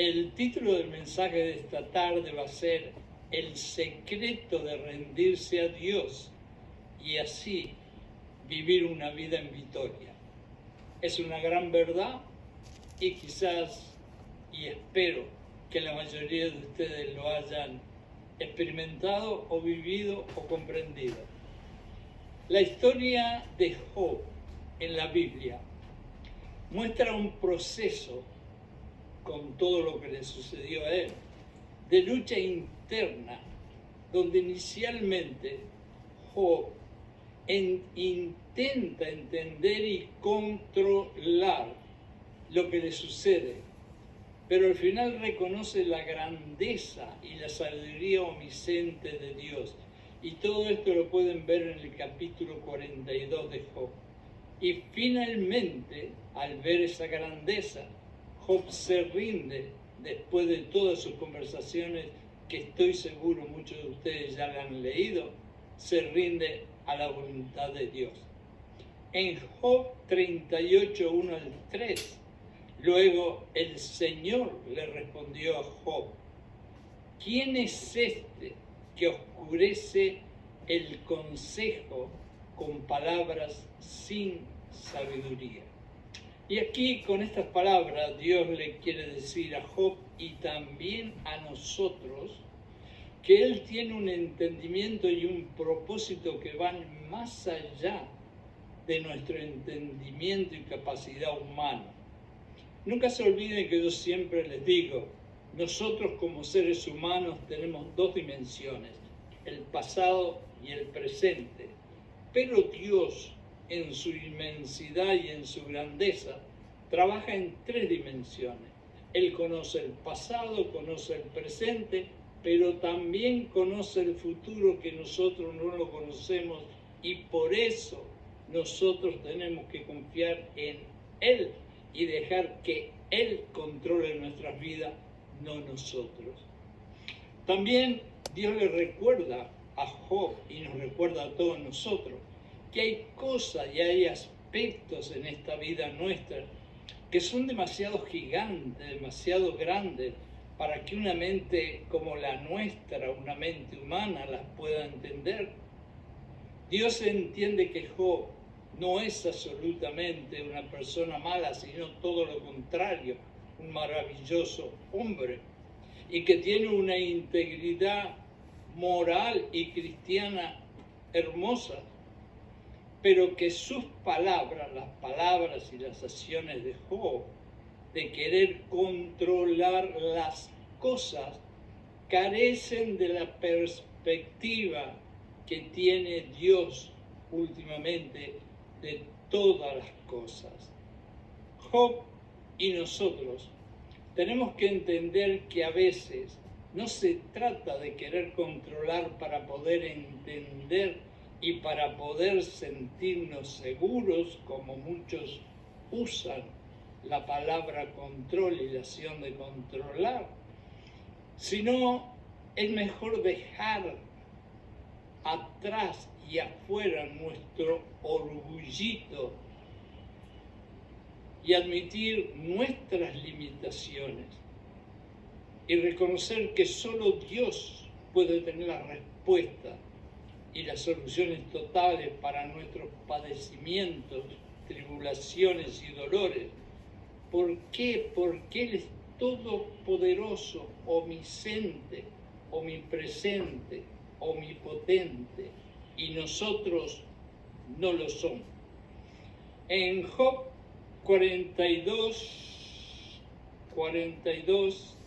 El título del mensaje de esta tarde va a ser El secreto de rendirse a Dios y así vivir una vida en victoria. Es una gran verdad y quizás, y espero que la mayoría de ustedes lo hayan experimentado o vivido o comprendido. La historia de Job en la Biblia muestra un proceso, con todo lo que le sucedió a él, de lucha interna, donde inicialmente Job intenta entender y controlar lo que le sucede, pero al final reconoce la grandeza y la sabiduría omnisciente de Dios. Y todo esto lo pueden ver en el capítulo 42 de Job. Y finalmente, al ver esa grandeza, Job se rinde, después de todas sus conversaciones, que estoy seguro muchos de ustedes ya la han leído, se rinde a la voluntad de Dios. En Job 38, 1 al 3, luego el Señor le respondió a Job: ¿quién es este que oscurece el consejo con palabras sin sabiduría? Y aquí, con estas palabras, Dios le quiere decir a Job y también a nosotros que Él tiene un entendimiento y un propósito que van más allá de nuestro entendimiento y capacidad humana. Nunca se olviden que yo siempre les digo, nosotros como seres humanos tenemos dos dimensiones, el pasado y el presente, pero Dios, en su inmensidad y en su grandeza, trabaja en tres dimensiones. Él conoce el pasado, conoce el presente, pero también conoce el futuro que nosotros no lo conocemos, y por eso nosotros tenemos que confiar en Él y dejar que Él controle nuestras vidas, no nosotros. También Dios le recuerda a Job y nos recuerda a todos nosotros que hay cosas y hay aspectos en esta vida nuestra que son demasiado gigantes, demasiado grandes para que una mente como la nuestra, una mente humana, las pueda entender. Dios entiende que Job no es absolutamente una persona mala, sino todo lo contrario, un maravilloso hombre, y que tiene una integridad moral y cristiana hermosa, pero que sus palabras, las palabras y las acciones de Job, de querer controlar las cosas, carecen de la perspectiva que tiene Dios últimamente de todas las cosas. Job y nosotros tenemos que entender que a veces no se trata de querer controlar para poder entender y para poder sentirnos seguros, como muchos usan la palabra control y la acción de controlar, sino es mejor dejar atrás y afuera nuestro orgullito y admitir nuestras limitaciones y reconocer que solo Dios puede tener la respuesta y las soluciones totales para nuestros padecimientos, tribulaciones y dolores. ¿Por qué? Porque Él es todopoderoso, omnisciente, omnipresente, omnipotente, y nosotros no lo somos. En Job 42,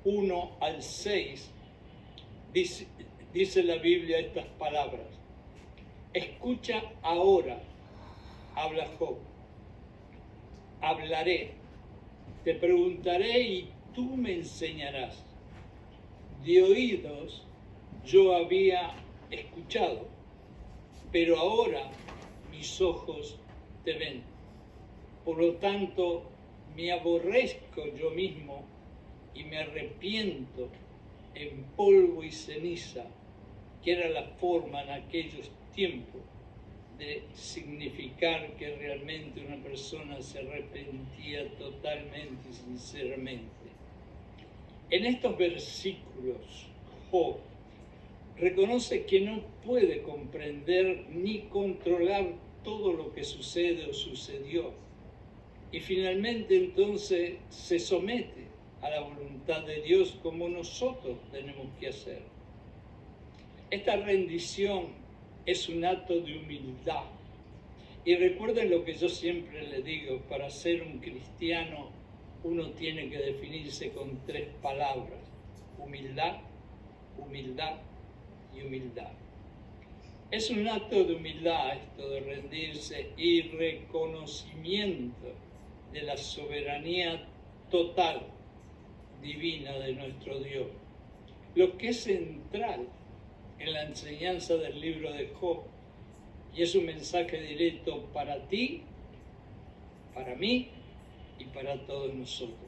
1 al 6, dice la Biblia estas palabras: escucha ahora, habla Job, hablaré, te preguntaré y tú me enseñarás. De oídos yo había escuchado, pero ahora mis ojos te ven. Por lo tanto, me aborrezco yo mismo y me arrepiento en polvo y ceniza, que era la forma en aquellos tiempos de significar que realmente una persona se arrepentía totalmente y sinceramente. En estos versículos, Job reconoce que no puede comprender ni controlar todo lo que sucede o sucedió. Y finalmente entonces se somete a la voluntad de Dios como nosotros tenemos que hacer. Esta rendición es un acto de humildad. Y recuerden lo que yo siempre les digo, para ser un cristiano uno tiene que definirse con 3 palabras: humildad, humildad y humildad. Es un acto de humildad esto de rendirse y reconocimiento de la soberanía total divina de nuestro Dios, lo que es central en la enseñanza del libro de Job, y es un mensaje directo para ti, para mí y para todos nosotros.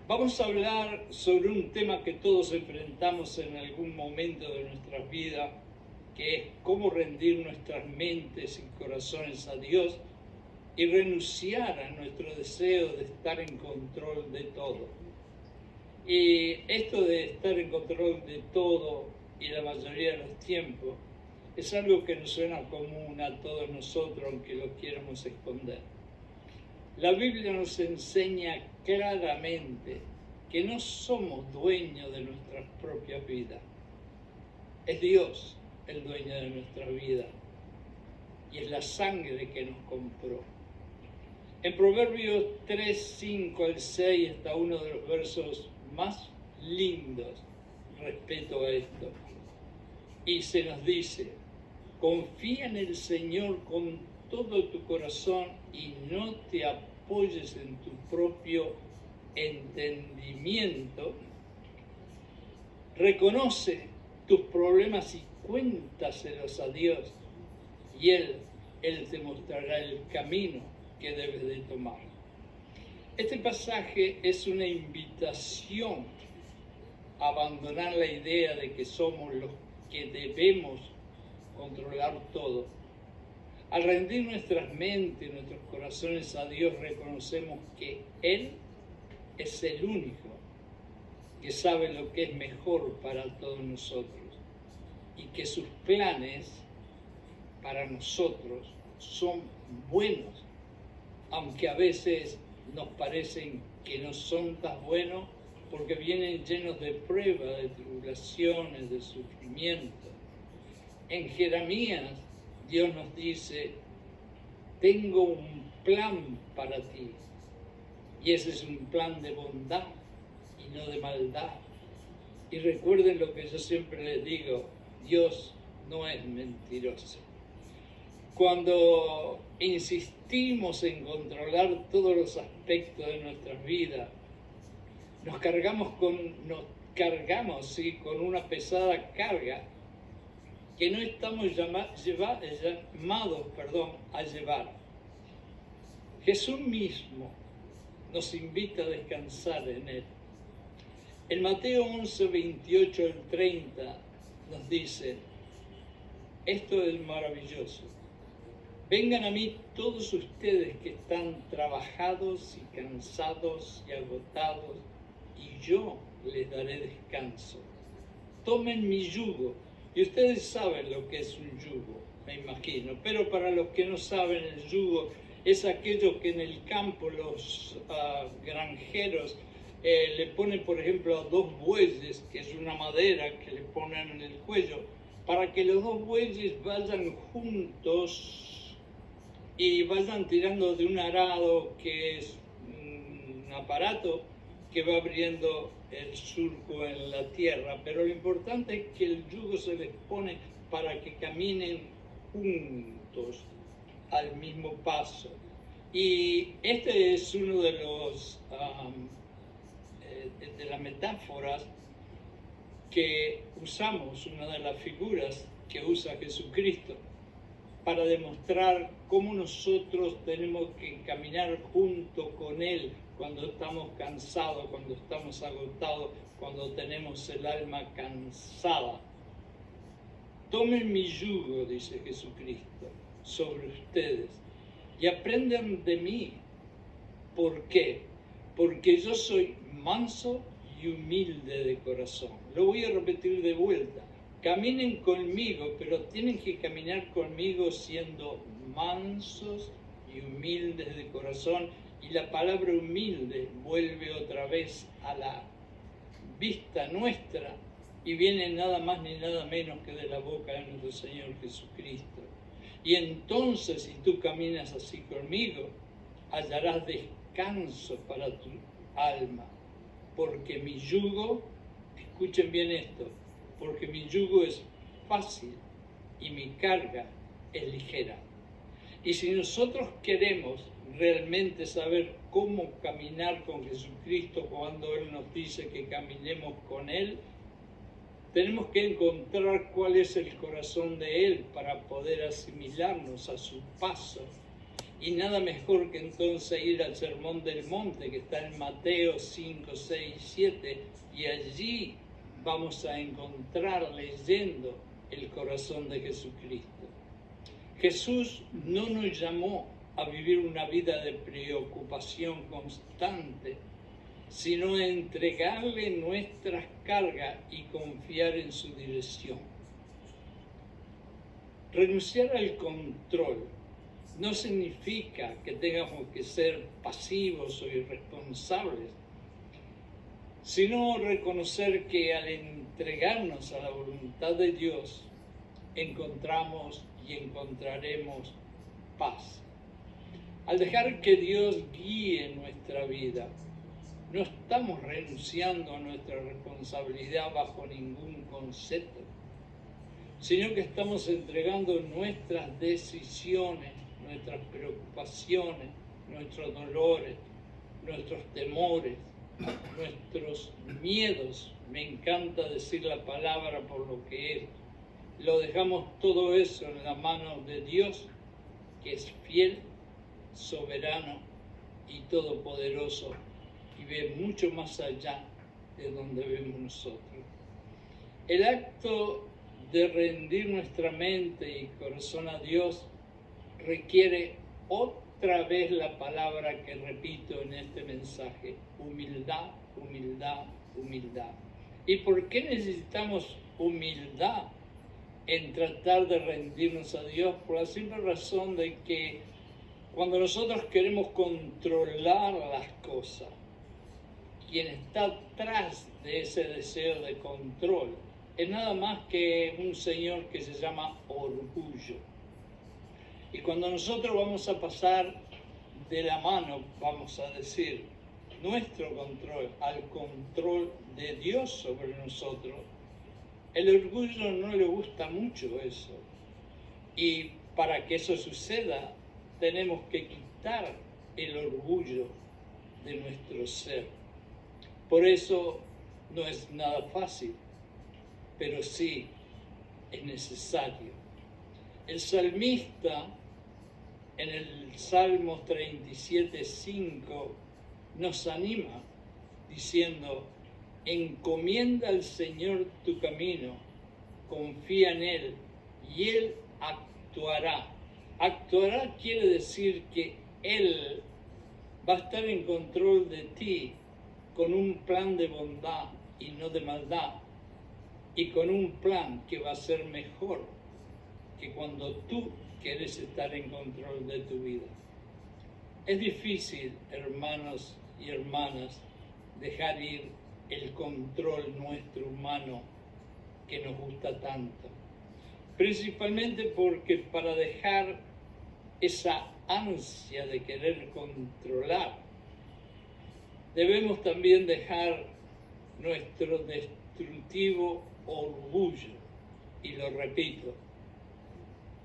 Vamos a hablar sobre un tema que todos enfrentamos en algún momento de nuestras vidas, que es cómo rendir nuestras mentes y corazones a Dios y renunciar a nuestro deseo de estar en control de todo. Y esto de estar en control de todo y la mayoría de los tiempos es algo que nos suena común a todos nosotros, aunque lo quieramos esconder. La Biblia nos enseña claramente que no somos dueños de nuestras propias vidas. Es Dios el dueño de nuestra vida y es la sangre que nos compró. En Proverbios 3, 5 al 6 está uno de los versos más lindos respecto a esto. Y se nos dice: confía en el Señor con todo tu corazón y no te apoyes en tu propio entendimiento. Reconoce tus problemas y cuéntaselos a Dios, y Él te mostrará el camino que debes de tomar. Este pasaje es una invitación a abandonar la idea de que somos los que debemos controlar todo. Al rendir nuestras mentes y nuestros corazones a Dios, reconocemos que Él es el único que sabe lo que es mejor para todos nosotros y que sus planes para nosotros son buenos, aunque a veces nos parecen que no son tan buenos porque vienen llenos de pruebas, de tribulaciones, de sufrimiento. En Jeremías, Dios nos dice: tengo un plan para ti, y ese es un plan de bondad y no de maldad. Y recuerden lo que yo siempre les digo: Dios no es mentiroso. Cuando insistimos en controlar todos los aspectos de nuestras vidas, nos cargamos con una pesada carga que no estamos llamados a llevar. Jesús mismo nos invita a descansar en Él. En Mateo 11, 28 al 30 nos dice: esto es maravilloso. Vengan a mí todos ustedes que están trabajados y cansados y agotados, y yo les daré descanso. Tomen mi yugo. Y ustedes saben lo que es un yugo, me imagino. Pero para los que no saben, el yugo es aquello que en el campo los granjeros le ponen, por ejemplo, a 2 bueyes, que es una madera que le ponen en el cuello, para que los 2 bueyes vayan juntos y vayan tirando de un arado, que es un aparato que va abriendo el surco en la tierra. Pero lo importante es que el yugo se les pone para que caminen juntos al mismo paso. Y este es uno de los de las metáforas que usamos, una de las figuras que usa Jesucristo para demostrar cómo nosotros tenemos que caminar junto con Él cuando estamos cansados, cuando estamos agotados, cuando tenemos el alma cansada. Tomen mi yugo, dice Jesucristo, sobre ustedes y aprendan de mí. ¿Por qué? Porque yo soy manso y humilde de corazón. Lo voy a repetir de vuelta. Caminen conmigo, pero tienen que caminar conmigo siendo mansos y humildes de corazón. Y la palabra humilde vuelve otra vez a la vista nuestra y viene nada más ni nada menos que de la boca de nuestro Señor Jesucristo. Y entonces, si tú caminas así conmigo, hallarás descanso para tu alma, porque mi yugo, escuchen bien esto, porque mi yugo es fácil y mi carga es ligera. Y si nosotros queremos realmente saber cómo caminar con Jesucristo cuando Él nos dice que caminemos con Él, tenemos que encontrar cuál es el corazón de Él para poder asimilarnos a su paso. Y nada mejor que entonces ir al Sermón del Monte, que está en Mateo 5, 6, 7, y allí vamos a encontrar leyendo el corazón de Jesucristo. Jesús no nos llamó a vivir una vida de preocupación constante, sino a entregarle nuestras cargas y confiar en su dirección. Renunciar al control no significa que tengamos que ser pasivos o irresponsables, sino reconocer que al entregarnos a la voluntad de Dios, encontramos y encontraremos paz. Al dejar que Dios guíe nuestra vida, no estamos renunciando a nuestra responsabilidad bajo ningún concepto, sino que estamos entregando nuestras decisiones, nuestras preocupaciones, nuestros dolores, nuestros temores, nuestros miedos. Me encanta decir la palabra por lo que es. Lo dejamos todo eso en la mano de Dios, que es fiel, soberano y todopoderoso, y ve mucho más allá de donde vemos nosotros. El acto de rendir nuestra mente y corazón a Dios requiere otra vez la palabra que repito en este mensaje: humildad, humildad, humildad. ¿Y por qué necesitamos humildad en tratar de rendirnos a Dios? Por la simple razón de que cuando nosotros queremos controlar las cosas, quien está atrás de ese deseo de control es nada más que un señor que se llama orgullo. Y cuando nosotros vamos a pasar de la mano, vamos a decir, nuestro control al control de Dios sobre nosotros, el orgullo no le gusta mucho eso. Y para que eso suceda, tenemos que quitar el orgullo de nuestro ser. Por eso no es nada fácil, pero sí es necesario. El salmista en el Salmo 37:5 nos anima diciendo: encomienda al Señor tu camino, confía en Él y Él actuará. Actuará quiere decir que Él va a estar en control de ti con un plan de bondad y no de maldad, y con un plan que va a ser mejor que cuando tú quieres estar en control de tu vida. Es difícil, hermanos y hermanas, dejar ir el control nuestro humano que nos gusta tanto. Principalmente porque para dejar esa ansia de querer controlar, debemos también dejar nuestro destructivo orgullo. Y lo repito,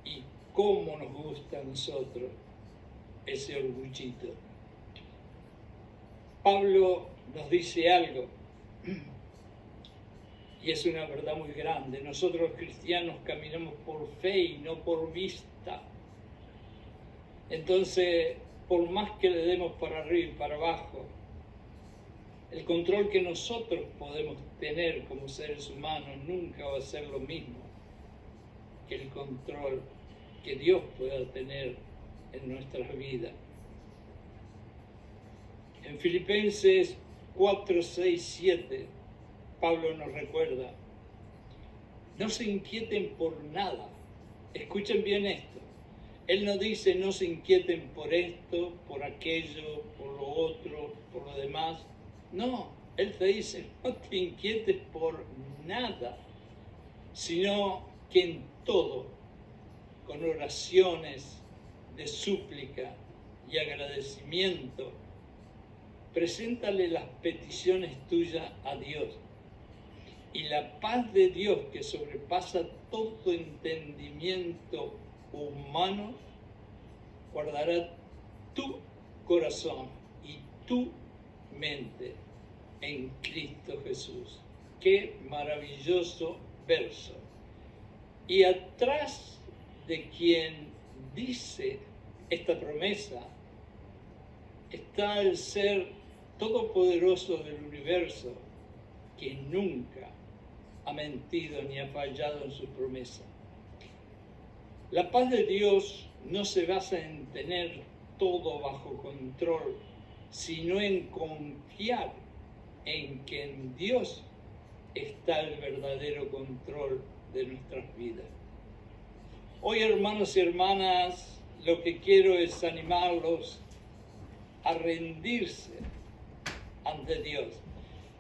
y cómo nos gusta a nosotros ese orgullito. Pablo nos dice algo, y es una verdad muy grande: nosotros los cristianos caminamos por fe y no por vista. Entonces, por más que le demos para arriba y para abajo, el control que nosotros podemos tener como seres humanos nunca va a ser lo mismo que el control que Dios pueda tener en nuestras vidas. En Filipenses 4, 6, 7, Pablo nos recuerda: no se inquieten por nada. Escuchen bien esto. Él no dice no se inquieten por esto, por aquello, por lo otro, por lo demás. No, Él te dice no te inquietes por nada, sino que en todo, con oraciones de súplica y agradecimiento, preséntale las peticiones tuyas a Dios. Y la paz de Dios, que sobrepasa todo entendimiento humano, guardará tu corazón y tu mente en Cristo Jesús. Qué maravilloso verso. Y atrás de quien dice esta promesa está el ser todopoderoso del universo, que nunca ha mentido ni ha fallado en su promesa. La paz de Dios no se basa en tener todo bajo control, sino en confiar en que en Dios está el verdadero control de nuestras vidas. Hoy, hermanos y hermanas, lo que quiero es animarlos a rendirse ante Dios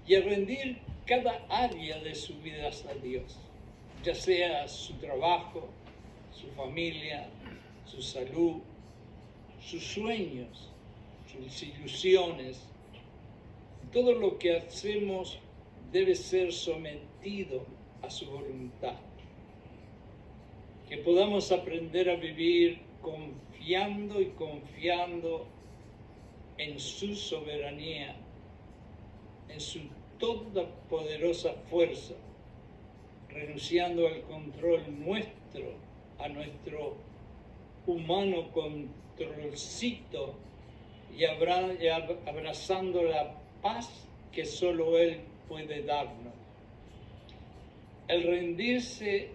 y a rendir cada área de su vida a Dios, ya sea su trabajo, su familia, su salud, sus sueños, sus ilusiones. Todo lo que hacemos debe ser sometido a su voluntad. Que podamos aprender a vivir confiando y confiando en su soberanía, en su todopoderosa fuerza, renunciando al control nuestro, a nuestro humano controlcito, y abrazando la paz que solo Él puede darnos. El rendirse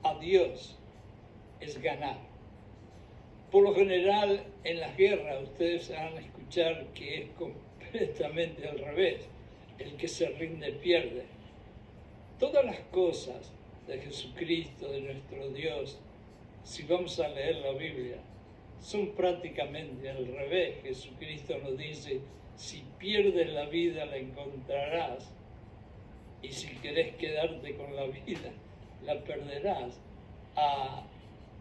a Dios es ganar. Por lo general, en las guerras, ustedes van a escuchar que es completamente al revés. El que se rinde pierde. Todas las cosas de Jesucristo, de nuestro Dios, si vamos a leer la Biblia, son prácticamente al revés. Jesucristo nos dice: si pierdes la vida, la encontrarás, y si querés quedarte con la vida, la perderás.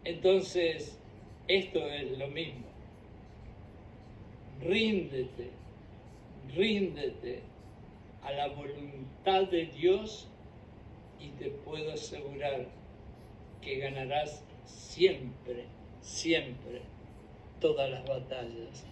Entonces, esto es lo mismo. Ríndete a la voluntad de Dios y te puedo asegurar que ganarás siempre todas las batallas.